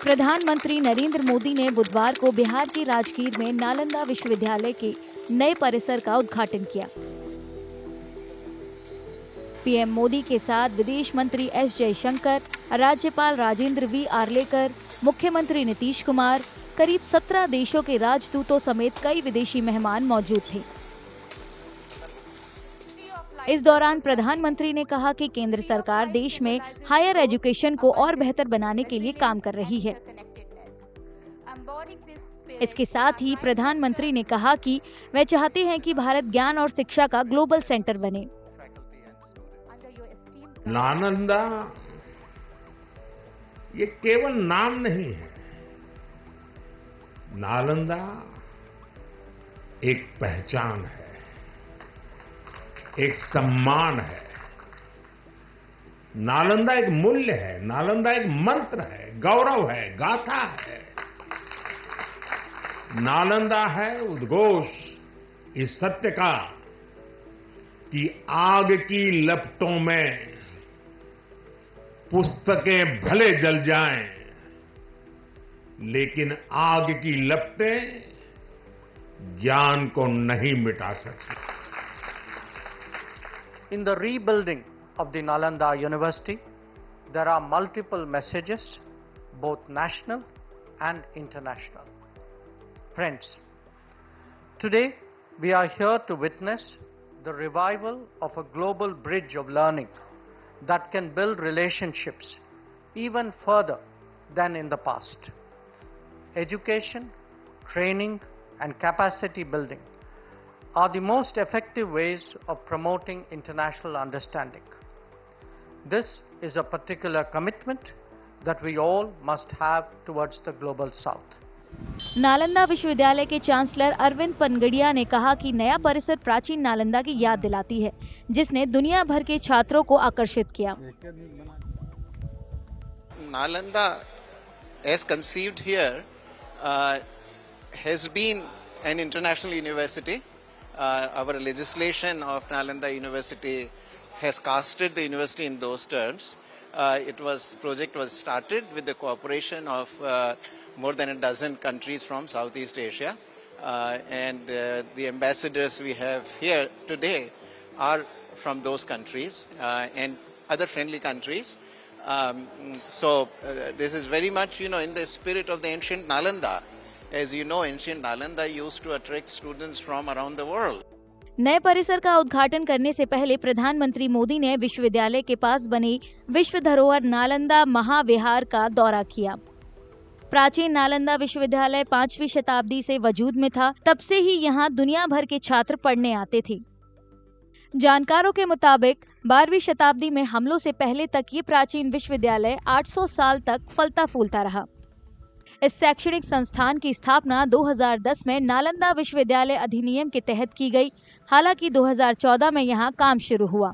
प्रधानमंत्री नरेंद्र मोदी ने बुधवार को बिहार के राजगीर में नालंदा विश्वविद्यालय के नए परिसर का उद्घाटन किया। पीएम मोदी के साथ विदेश मंत्री एस जयशंकर, राज्यपाल राजेंद्र वी आर्लेकर, मुख्यमंत्री नीतीश कुमार, करीब 17 देशों के राजदूतों समेत कई विदेशी मेहमान मौजूद थे। इस दौरान प्रधानमंत्री ने कहा कि केंद्र सरकार देश में हायर एजुकेशन को और बेहतर बनाने के लिए काम कर रही है। इसके साथ ही प्रधानमंत्री ने कहा कि वे चाहते हैं कि भारत ज्ञान और शिक्षा का ग्लोबल सेंटर बने। नालंदा ये केवल नाम नहीं है, नालंदा एक पहचान है, एक सम्मान है। नालंदा एक मूल्य है, नालंदा एक मंत्र है, गौरव है, गाथा है। नालंदा है उद्घोष इस सत्य का कि आग की लपटों में पुस्तकें भले जल जाएं, लेकिन आग की लपटें ज्ञान को नहीं मिटा सकती। In the rebuilding of the Nalanda University, there are multiple messages, both national and international. Friends, today we are here to witness the revival of a global bridge of learning that can build relationships even further than in the past. Education, training, and capacity building are the most effective ways of promoting international understanding. This is a particular commitment that we all must have towards the global south. Nalanda विश्वविद्यालय के chancellor Arvind Panagariya ने कहा कि नया परिसर प्राचीन नालंदा की याद दिलाती है, जिसने दुनिया भर के छात्रों को आकर्षित किया। Nalanda, as conceived here, has been an international university. Our legislation of Nalanda University has casted the university in those terms. Project was started with the cooperation of more than a dozen countries from Southeast Asia, and the ambassadors we have here today are from those countries and other friendly countries. So this is very much, in the spirit of the ancient Nalanda. As you know, ancient Nalanda used to attract students from around the world. नए परिसर का उद्घाटन करने से पहले प्रधानमंत्री मोदी ने विश्वविद्यालय के पास बने विश्व धरोहर नालंदा महाविहार का दौरा किया। प्राचीन नालंदा विश्वविद्यालय 5वीं शताब्दी से वजूद में था। तब से ही यहाँ दुनिया भर के छात्र पढ़ने आते थे। जानकारों के मुताबिक 12वीं शताब्दी में हमलों से पहले तक ये प्राचीन विश्वविद्यालय 800 साल तक फलता फूलता रहा। इस शैक्षणिक संस्थान की स्थापना 2010 में नालंदा विश्वविद्यालय अधिनियम के तहत की गई। हालांकि 2014 में यहाँ काम शुरू हुआ।